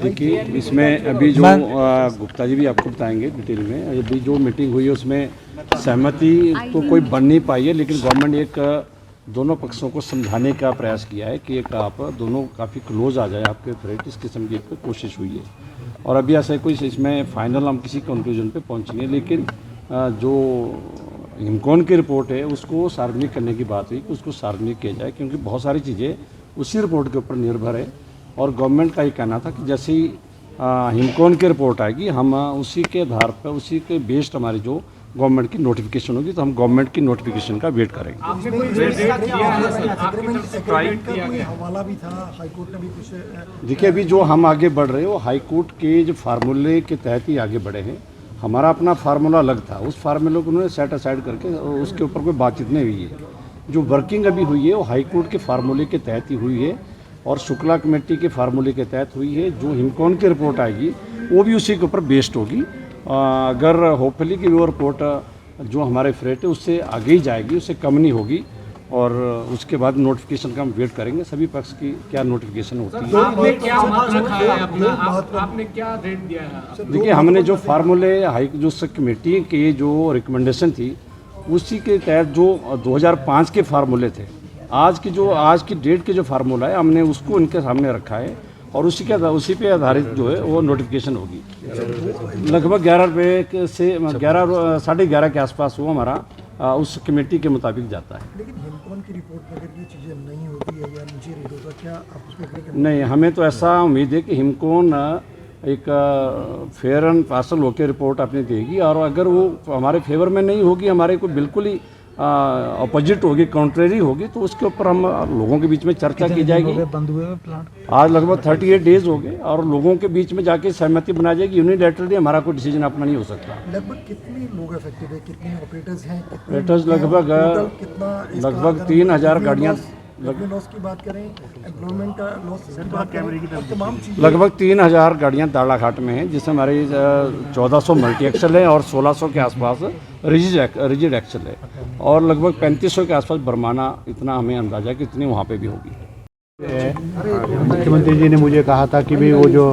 देखिए इसमें अभी जो गुप्ता जी भी आपको बताएंगे डिटेल में, अभी जो मीटिंग हुई है उसमें सहमति तो कोई बन नहीं पाई है, लेकिन गवर्नमेंट एक दोनों पक्षों को समझाने का प्रयास किया है कि एक आप दोनों काफ़ी क्लोज आ जाए आपके फ्रेट, इस किस्म की एक कोशिश हुई है। और अभी ऐसा कोई इसमें फाइनल हम किसी कंक्लूजन पे पहुंचेंगे, लेकिन जो हिमकॉन की रिपोर्ट है उसको सार्वजनिक करने की बात हुई कि उसको सार्वजनिक किया जाए, क्योंकि बहुत सारी चीज़ें उसी रिपोर्ट के ऊपर निर्भर है। और गवर्नमेंट का ये कहना था कि जैसे ही हिमकॉन की रिपोर्ट आएगी हम उसी के आधार पर, उसी के बेस्ड हमारी जो गवर्नमेंट की नोटिफिकेशन होगी तो हम गवर्नमेंट की नोटिफिकेशन का वेट करेंगे। आपने कोई हवाला भी था, हाईकोर्ट ने भी कुछ। देखिए अभी जो हम आगे बढ़ रहे हैं वो हाईकोर्ट के जो फार्मूले के तहत ही आगे बढ़े हैं। हमारा अपना फार्मूला अलग था, उस फार्मूले को उन्होंने सेट असाइड करके उसके ऊपर कोई बातचीत नहीं हुई है। जो वर्किंग अभी हुई है वो हाईकोर्ट के फार्मूले के तहत ही हुई है और शुक्ला कमेटी के फार्मूले के तहत हुई है। जो हिमकॉन की रिपोर्ट आएगी वो भी उसी के ऊपर बेस्ड होगी। अगर होपफुली कि वो रिपोर्ट जो हमारे फ्रेट है उससे आगे ही जाएगी, उससे कम नहीं होगी, और उसके बाद नोटिफिकेशन का हम वेट करेंगे सभी पक्ष की क्या नोटिफिकेशन होती है। आपने क्या मत रखा है अपना, आपने क्या रेट दिया है? देखिए हमने जो फार्मूले हाई जो कमेटी की जो रिकमेंडेशन थी उसी के तहत जो 2005 के फार्मूले थे, आज की डेट के जो फार्मूला है हमने उसको इनके सामने रखा है और उसी पे आधारित जो है वो नोटिफिकेशन होगी। लगभग 11 रुपये से 11 के आसपास वो हमारा उस कमेटी के मुताबिक जाता है। लेकिन हिमकॉन की रिपोर्ट में अगर ये चीज़ें नहीं होती है या नीचे रेट होता, क्या आप उसमें एग्री करेंगे? नहीं, हमें तो ऐसा उम्मीद है कि हिमकॉन एक फेयर एंड पार्सल होकर रिपोर्ट अपनी देगी, और अगर वो हमारे फेवर में नहीं होगी, हमारे को बिल्कुल ही अपोजिट होगी, कॉन्ट्रेरी होगी, तो उसके ऊपर हम लोगों के बीच में चर्चा की जाएगी। बंद हुए प्लांट आज लगभग 38 डेज हो गए और लोगों के बीच में जाके सहमति बनाई जाएगी। यूनिलैटरली हमारा कोई डिसीजन अपना नहीं हो सकता। लगभग कितने लोग अफेक्टेड है, कितने ऑपरेटर्स हैं? ऑपरेटर्स लगभग 3000 गाड़ियाँ, लॉस की बात करें, एम्प्लॉयमेंट का लॉस की बात करें, तमाम चीज़ें लगभग 3000 गाड़ियाँ दाड़ाघाट में हैं, जिसमें हमारी 1400 मल्टी एक्सल है और 1600 के आसपास रिजिड एक्सल है, और लगभग 3500 के आसपास बरमाना, इतना हमें अंदाजा है कि इतनी वहाँ पे भी होगी। मुख्यमंत्री जी ने मुझे कहा था कि भाई वो जो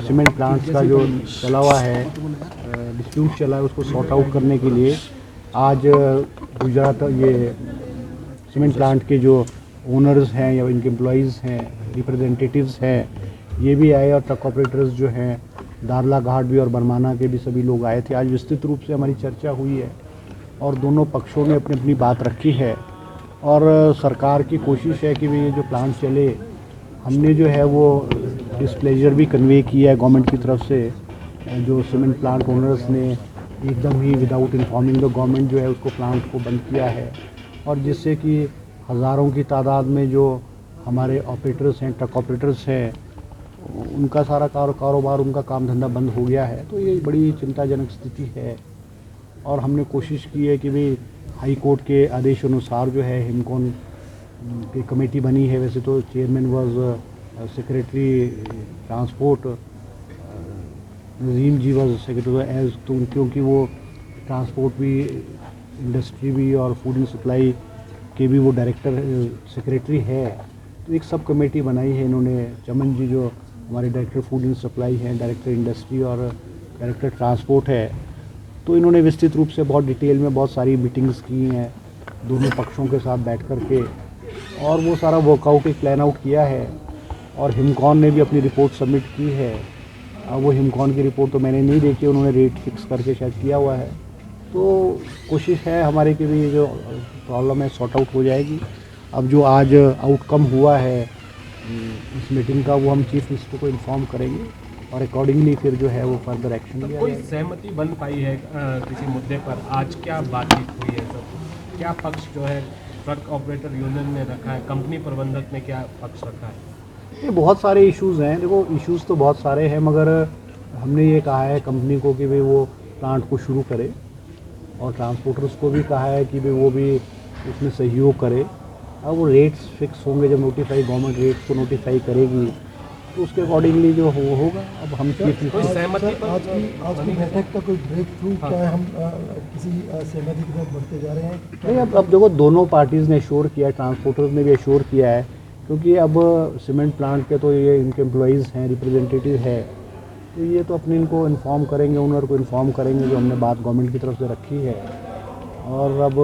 सीमेंट प्लांट्स का जो चला हुआ है, डिस्प्यूट चला है, उसको सॉर्ट आउट करने के लिए आज गुजरात ये सीमेंट प्लांट के जो ओनर्स हैं या इनके एम्प्लॉइज़ हैं, रिप्रेजेंटेटिव्स हैं, ये भी आए, और ट्रक ऑपरेटर्स जो हैं दारला घाट भी और बरमाना के भी सभी लोग आए थे। आज विस्तृत रूप से हमारी चर्चा हुई है और दोनों पक्षों ने अपनी अपनी बात रखी है, और सरकार की कोशिश है कि भाई ये जो प्लांट चले, हमने जो है वो डिस्प्लेजर भी कन्वे किया है गवर्नमेंट की तरफ से। जो सीमेंट प्लांट ओनर्स ने एकदम ही विदाउट इन्फॉर्मिंग द गवर्नमेंट जो है उसको प्लांट को बंद किया है, और जिससे कि हज़ारों की तादाद में जो हमारे ऑपरेटर्स हैं, ट्रक ऑपरेटर्स हैं, उनका सारा कारोबार, उनका काम धंधा बंद हो गया है। तो ये बड़ी चिंताजनक स्थिति है, और हमने कोशिश की है कि भाई हाई कोर्ट के आदेश अनुसार जो है हिमकॉन की कमेटी बनी है। वैसे तो chairman was secretary transport, Nazim ji was secretary as, तो क्योंकि वो ट्रांसपोर्ट भी, इंडस्ट्री भी और फूड एंड सप्लाई के भी वो डायरेक्टर सेक्रेटरी है, तो एक सब कमेटी बनाई है इन्होंने। चमन जी जो हमारे डायरेक्टर फूड एंड सप्लाई हैं, डायरेक्टर इंडस्ट्री और डायरेक्टर ट्रांसपोर्ट है, तो इन्होंने विस्तृत रूप से बहुत डिटेल में बहुत सारी मीटिंग्स की हैं दोनों पक्षों के साथ बैठ कर के, और वो सारा वर्कआउट एक प्लान आउट किया है। और हिमकॉन ने भी अपनी रिपोर्ट सबमिट की है। अब वो हिमकॉन की रिपोर्ट तो मैंने नहीं देखी, उन्होंने रेट फिक्स करके शायद किया हुआ है। तो कोशिश है हमारे कि भी जो प्रॉब्लम है सॉर्ट आउट हो जाएगी। अब जो आज आउटकम हुआ है इस मीटिंग का, वो हम चीफ मिनिस्टर को इन्फॉर्म करेंगे और अकॉर्डिंगली फिर जो है वो फर्दर एक्शन लिया कोई जाएगा। सहमति बन पाई है किसी मुद्दे पर? आज क्या बातचीत हुई है? सब क्या पक्ष जो है ट्रक ऑपरेटर यूनियन ने रखा है, कंपनी प्रबंधक ने क्या पक्ष रखा है? ये बहुत सारे इश्यूज़ हैं। देखो इश्यूज़ तो बहुत सारे हैं, मगर हमने ये कहा है कंपनी को कि भाई वो प्लांट को शुरू करे, और ट्रांसपोर्टर्स को भी कहा है कि भाई वो भी उसमें सहयोग करे। अब वो रेट्स फिक्स होंगे, जब नोटिफाई गवर्नमेंट रेट्स को नोटिफाई करेगी तो उसके अकॉर्डिंगली जो होगा। अब हम कोई सहमति पर आज की बैठक का कोई ब्रेक थ्रू क्या है? हम किसी सहमति की तरफ बढ़ते जा रहे हैं? नहीं, अब देखो दोनों पार्टीज़ ने एश्योर किया है, ट्रांसपोर्टर्स ने भी एश्योर किया है कि क्योंकि अब सीमेंट प्लांट के तो ये इनके एम्प्लॉइज़ हैं, रिप्रेजेंटेटिव है, तो ये तो अपने इनको इन्फॉर्म करेंगे, ओनर को इन्फॉर्म करेंगे जो हमने बात गवर्नमेंट की तरफ से रखी है, और अब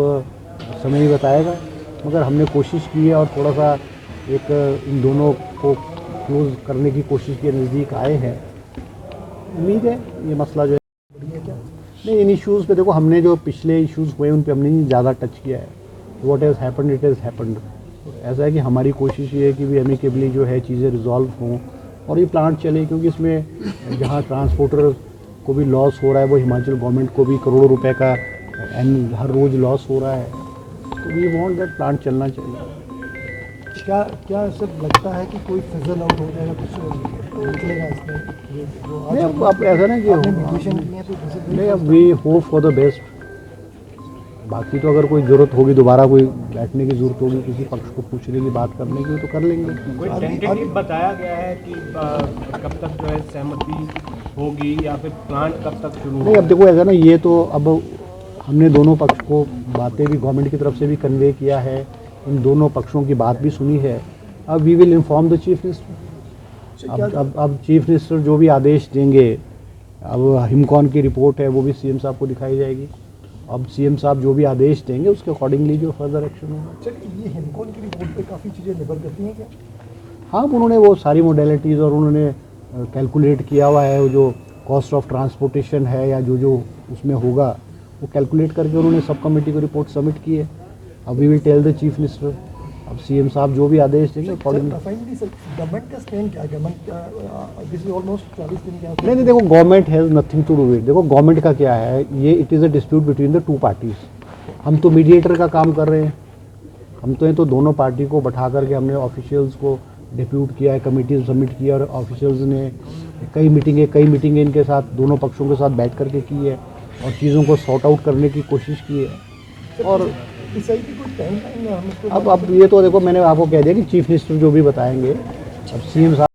समय ही बताएगा। मगर हमने कोशिश की है और थोड़ा सा एक इन दोनों को क्लोज करने की कोशिश की, नज़दीक आए हैं। उम्मीद है ये मसला जो है नहीं, इन इश्यूज़ पे देखो, हमने जो पिछले इश्यूज़ हुए उन पे हमने ज़्यादा टच किया है। What has happened it has happened. ऐसा है कि हमारी कोशिश ये है कि भी एमिकेबली जो है चीज़ें रिजॉल्व हों और ये प्लांट चले, क्योंकि इसमें जहाँ ट्रांसपोर्टर को भी लॉस हो रहा है, वो हिमाचल गवर्नमेंट को भी करोड़ों रुपए का हर रोज़ लॉस हो रहा है। तो वी वांट दैट प्लांट चलना चाहिए। क्या क्या सब लगता है कि कोई फिजल आउट हो जाएगा, कुछ निकलेगा इसमें? ये जो आज नहीं, अब ऐसा ना कि आपने mediation की है तो visit नहीं, अब we hope for the best. बाकी तो अगर कोई ज़रूरत होगी, दोबारा कोई बैठने की ज़रूरत होगी, किसी पक्ष को पूछने की, बात करने की, तो कर लेंगे। कोई टेंटेटिव बताया गया है कि कब तक जो है सहमति होगी या फिर प्लांट कब तक शुरू नहीं, होगा? अब देखो ऐसा ना, ये तो अब हमने दोनों पक्ष को बातें भी गवर्नमेंट की तरफ से भी कन्वे किया है, इन दोनों पक्षों की बात भी सुनी है। अब we will inform the chief minister. अब चीफ मिनिस्टर जो भी आदेश देंगे, अब हिमकॉन की रिपोर्ट है वो भी सीएम साहब को दिखाई जाएगी। अब सीएम साहब जो भी आदेश देंगे उसके अकॉर्डिंगली जो फर्दर एक्शन होगा। अच्छा, ये हिमकॉन की रिपोर्ट पे काफ़ी चीज़ें निर्भर करती हैं क्या? हाँ, उन्होंने वो सारी मोडेलिटीज़ और उन्होंने कैलकुलेट किया हुआ है, वो जो कॉस्ट ऑफ ट्रांसपोर्टेशन है या जो जो उसमें होगा वो कैलकुलेट करके उन्होंने सब कमेटी को रिपोर्ट सबमिट की है। अब we will tell the chief minister. अब सीएम साहब जो भी आदेश देंगे अकॉर्डिंगली। गवर्नमेंट का स्टैंड क्या है? गवर्नमेंट दिस इज ऑलमोस्ट 40 दिन क्या? नहीं, देखो, government has nothing to do it. देखो गवर्नमेंट का क्या है, ये it is a dispute between the two parties. हम तो मीडिएटर का काम कर रहे हैं। हम तो तो दोनों पार्टी को बैठा करके हमने ऑफिशियल्स को डिप्यूट किया है, कमेटी सबमिट किया, और ऑफिशियल्स ने कई मीटिंगें इनके साथ दोनों पक्षों के साथ बैठ करके की है और चीज़ों को सॉर्ट आउट करने की कोशिश की है। और इस आई की कोई टाइम लाइन है हम इसको? अब ये तो देखो, मैंने आपको कह दिया कि चीफ मिनिस्टर जो भी बताएंगे। अब सीएम साहब